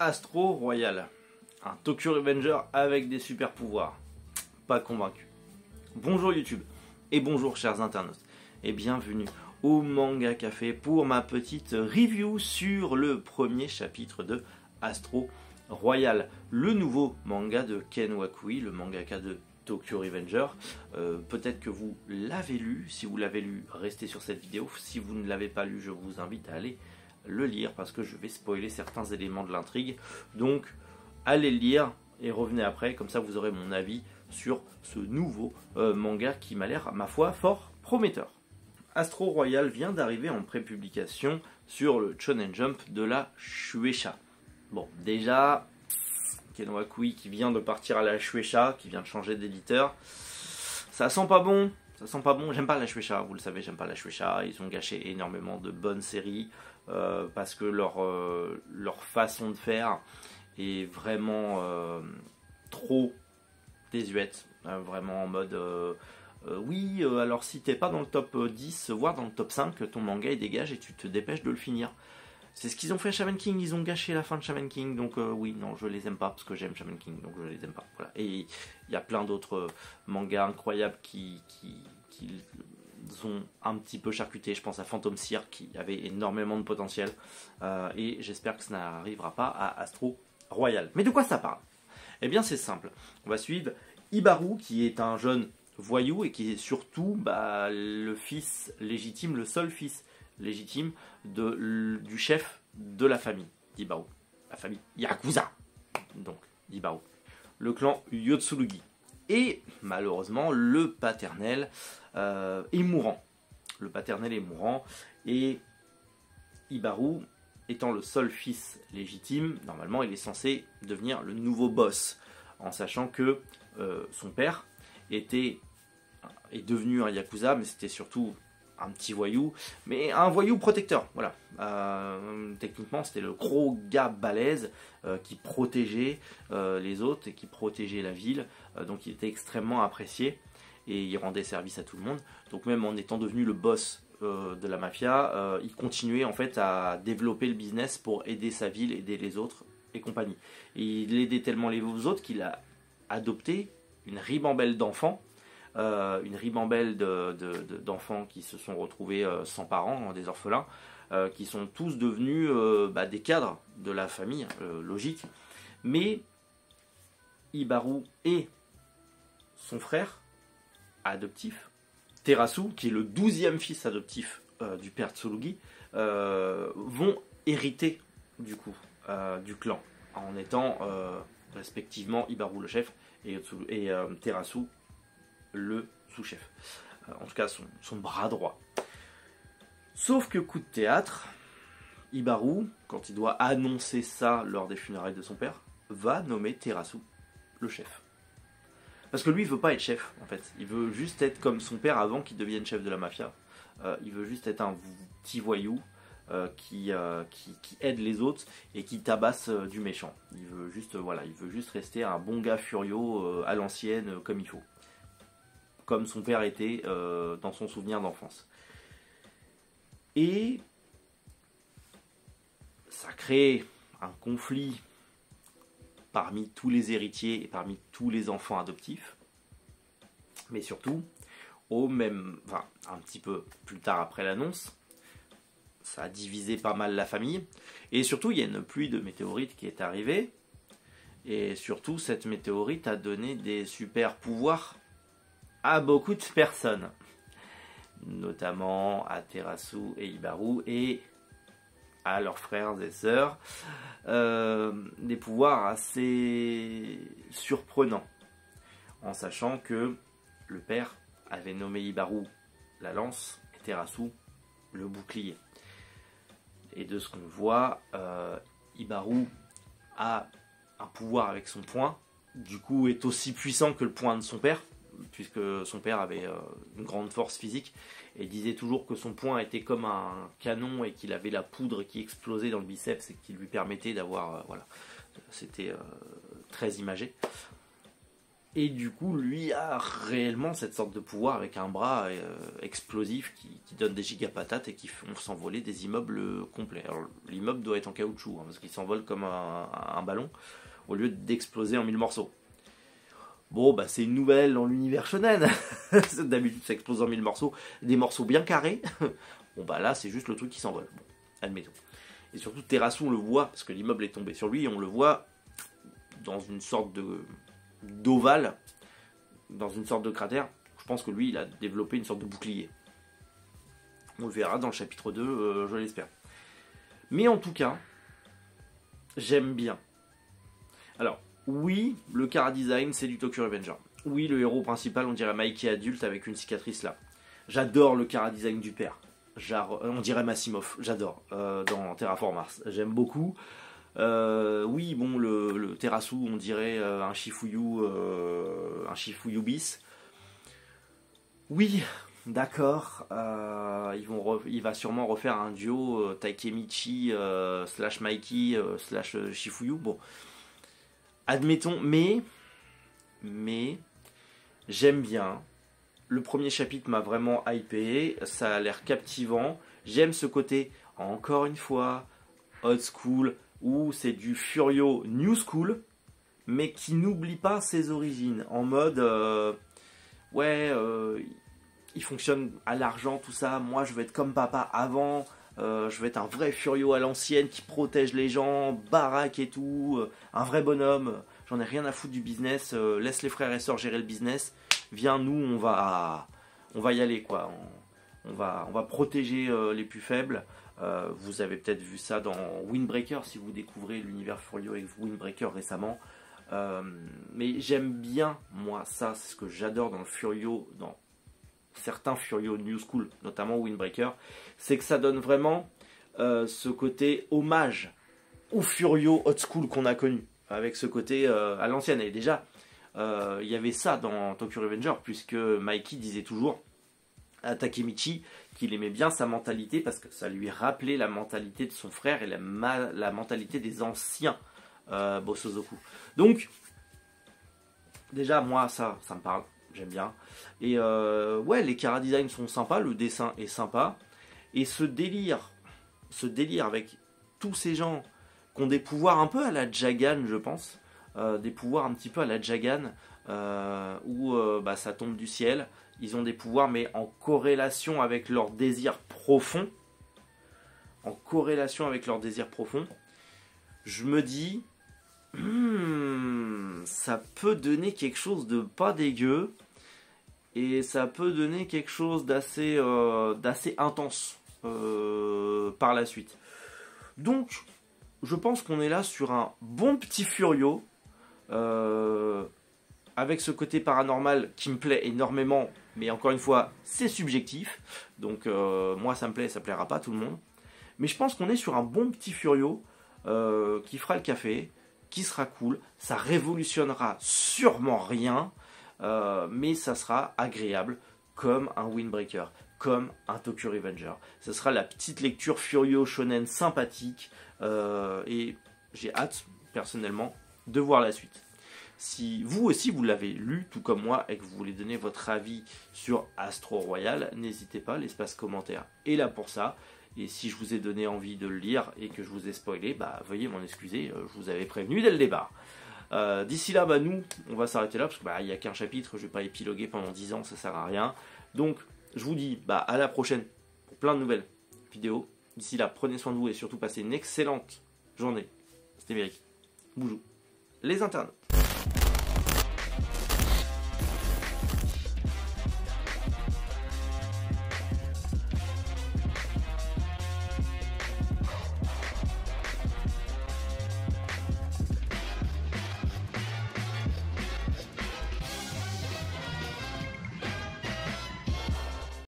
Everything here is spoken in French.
Astro Royal, un Tokyo Revenger avec des super pouvoirs. Pas convaincu. Bonjour YouTube et bonjour chers internautes et bienvenue au Manga Café pour ma petite review sur le premier chapitre de Astro Royal, le nouveau manga de Ken Wakui, le mangaka de Tokyo Revenger. Peut-être que vous l'avez lu. Si vous l'avez lu, restez sur cette vidéo. Si vous ne l'avez pas lu, je vous invite à aller le lire parce que je vais spoiler certains éléments de l'intrigue. Donc allez le lire et revenez après, comme ça vous aurez mon avis sur ce nouveau manga qui m'a l'air, ma foi, fort prometteur. Astro Royal vient d'arriver en prépublication sur le Shonen Jump de la Shueisha. Bon, déjà, Ken Wakui qui vient de partir à la Shueisha, qui vient de changer d'éditeur, ça sent pas bon. Ça sent pas bon. J'aime pas la Shueisha, vous le savez, j'aime pas la Shueisha. Ils ont gâché énormément de bonnes séries parce que leur façon de faire est vraiment trop désuète. Vraiment en mode oui, alors si t'es pas dans le top 10, voire dans le top 5, ton manga il dégage et tu te dépêches de le finir. C'est ce qu'ils ont fait à Shaman King, ils ont gâché la fin de Shaman King, donc oui, non, je les aime pas parce que j'aime Shaman King, donc je les aime pas. Voilà. Et il y a plein d'autres mangas incroyables qui ont un petit peu charcuté. Je pense à Phantom Seer qui avait énormément de potentiel et j'espère que ça n'arrivera pas à Astro Royal. Mais de quoi ça parle? Eh bien c'est simple, on va suivre Ibaru qui est un jeune voyou et qui est surtout le fils légitime, le seul fils légitime du chef de la famille d'Ibaru, la famille Yakuza, donc d'Ibaru, le clan Yotsurugi. Et malheureusement le paternel est mourant. Le paternel est mourant et Ibaru étant le seul fils légitime, normalement il est censé devenir le nouveau boss, en sachant que son père est devenu un Yakuza, mais c'était surtout un petit voyou, mais un voyou protecteur, voilà. Techniquement c'était le gros gars balèze qui protégeait les autres et qui protégeait la ville, donc il était extrêmement apprécié et il rendait service à tout le monde. Donc même en étant devenu le boss de la mafia, il continuait en fait à développer le business pour aider sa ville, aider les autres et compagnie. Et il aidait tellement les autres qu'il a adopté une ribambelle d'enfants, une ribambelle d'enfants qui se sont retrouvés sans parents, des orphelins, qui sont tous devenus des cadres de la famille, logique. Mais Ibaru et son frère adoptif, Terasu, qui est le 12e fils adoptif du père Tsurugi, vont hériter du coup du clan, en étant respectivement Ibaru le chef et Terasu le sous-chef, en tout cas son bras droit. Sauf que coup de théâtre, Ibaru, quand il doit annoncer ça lors des funérailles de son père, va nommer Terasu le chef. Parce que lui il veut pas être chef en fait, il veut juste être comme son père avant qu'il devienne chef de la mafia. Il veut juste être un petit voyou qui aide les autres et qui tabasse du méchant. Il veut juste rester un bon gars furieux à l'ancienne comme il faut. Comme son père était dans son souvenir d'enfance. Et ça crée un conflit parmi tous les héritiers et parmi tous les enfants adoptifs. Mais surtout, un petit peu plus tard après l'annonce, ça a divisé pas mal la famille. Et surtout, il y a une pluie de météorites qui est arrivée. Et surtout, cette météorite a donné des super pouvoirs à beaucoup de personnes, notamment à Terasu et Ibaru et à leurs frères et sœurs, des pouvoirs assez surprenants, en sachant que le père avait nommé Ibaru la lance et Terasu le bouclier. Et de ce qu'on voit, Ibaru a un pouvoir avec son poing, du coup est aussi puissant que le poing de son père, puisque son père avait une grande force physique et disait toujours que son poing était comme un canon et qu'il avait la poudre qui explosait dans le biceps et qui lui permettait d'avoir... voilà, c'était très imagé. Et du coup, lui a réellement cette sorte de pouvoir avec un bras explosif qui donne des gigapatates et qui font s'envoler des immeubles complets. Alors, l'immeuble doit être en caoutchouc, hein, parce qu'il s'envole comme un ballon, au lieu d'exploser en 1000 morceaux. Bon, bah c'est une nouvelle dans l'univers shonen. D'habitude, ça explose en 1000 morceaux. Des morceaux bien carrés. Bon, bah là, c'est juste le truc qui s'envole. Bon, admettons. Et surtout, Terasu, on le voit, parce que l'immeuble est tombé sur lui, et on le voit dans une sorte d'ovale, dans une sorte de cratère. Je pense que lui, il a développé une sorte de bouclier. On le verra dans le chapitre 2, je l'espère. Mais en tout cas, j'aime bien. Alors, oui, le chara design, c'est du Tokyo Revenger. Oui, le héros principal, on dirait Mikey adulte avec une cicatrice là. J'adore le chara design du père. On dirait Massimov, j'adore, dans Terraform Mars. J'aime beaucoup. Oui, bon, le Terasu, on dirait un Shifuyu bis. Oui, d'accord. Il va sûrement refaire un duo Takemichi slash Mikey slash Shifuyu. Bon, admettons, mais j'aime bien. Le premier chapitre m'a vraiment hypé. Ça a l'air captivant. J'aime ce côté, encore une fois, old school, où c'est du Furio new school, mais qui n'oublie pas ses origines. En mode, il fonctionne à l'argent, tout ça. Moi, je veux être comme papa avant. Je veux être un vrai Furio à l'ancienne qui protège les gens, baraque et tout. Un vrai bonhomme. J'en ai rien à foutre du business. Laisse les frères et sœurs gérer le business. Viens, nous, on va y aller, quoi. On va protéger les plus faibles. Vous avez peut-être vu ça dans Windbreaker si vous découvrez l'univers Furio avec Windbreaker récemment. Mais j'aime bien, moi, ça, c'est ce que j'adore dans le Furio, dans certains Furio New School, notamment Windbreaker, c'est que ça donne vraiment ce côté hommage au Furio Hot School qu'on a connu, avec ce côté à l'ancienne. Et déjà, il y avait ça dans Tokyo Revenger, puisque Mikey disait toujours à Takemichi qu'il aimait bien sa mentalité parce que ça lui rappelait la mentalité de son frère et la mentalité des anciens Bosozoku. Donc, déjà, moi, ça me parle, j'aime bien. Et ouais, les chara design sont sympas, le dessin est sympa. Et ce délire avec tous ces gens qui ont des pouvoirs un peu à la Jagan, je pense, des pouvoirs un petit peu à la Jagan, où ça tombe du ciel. Ils ont des pouvoirs, mais en corrélation avec leurs désirs profonds. En corrélation avec leurs désirs profonds. Je me dis, ça peut donner quelque chose de pas dégueu. Et ça peut donner quelque chose d'assez intense par la suite. Donc, je pense qu'on est là sur un bon petit Furio. Avec ce côté paranormal qui me plaît énormément, mais encore une fois, c'est subjectif. Donc moi ça me plaît, ça plaira pas à tout le monde. Mais je pense qu'on est sur un bon petit Furio qui fera le café, qui sera cool. Ça révolutionnera sûrement rien, mais ça sera agréable comme un Windbreaker, comme un Tokyo Revenger. Ce sera la petite lecture Furio Shonen sympathique et j'ai hâte personnellement de voir la suite. Si vous aussi vous l'avez lu tout comme moi et que vous voulez donner votre avis sur Astro Royal, n'hésitez pas, l'espace commentaire est là pour ça. Et si je vous ai donné envie de le lire et que je vous ai spoilé, veuillez m'en excuser, je vous avais prévenu dès le départ. D'ici là, nous, on va s'arrêter là parce qu'il n'y a qu'un chapitre, je ne vais pas épiloguer pendant 10 ans, ça sert à rien. Donc je vous dis à la prochaine pour plein de nouvelles vidéos. D'ici là, prenez soin de vous et surtout passez une excellente journée. C'était Méric. Boujou. Les internautes.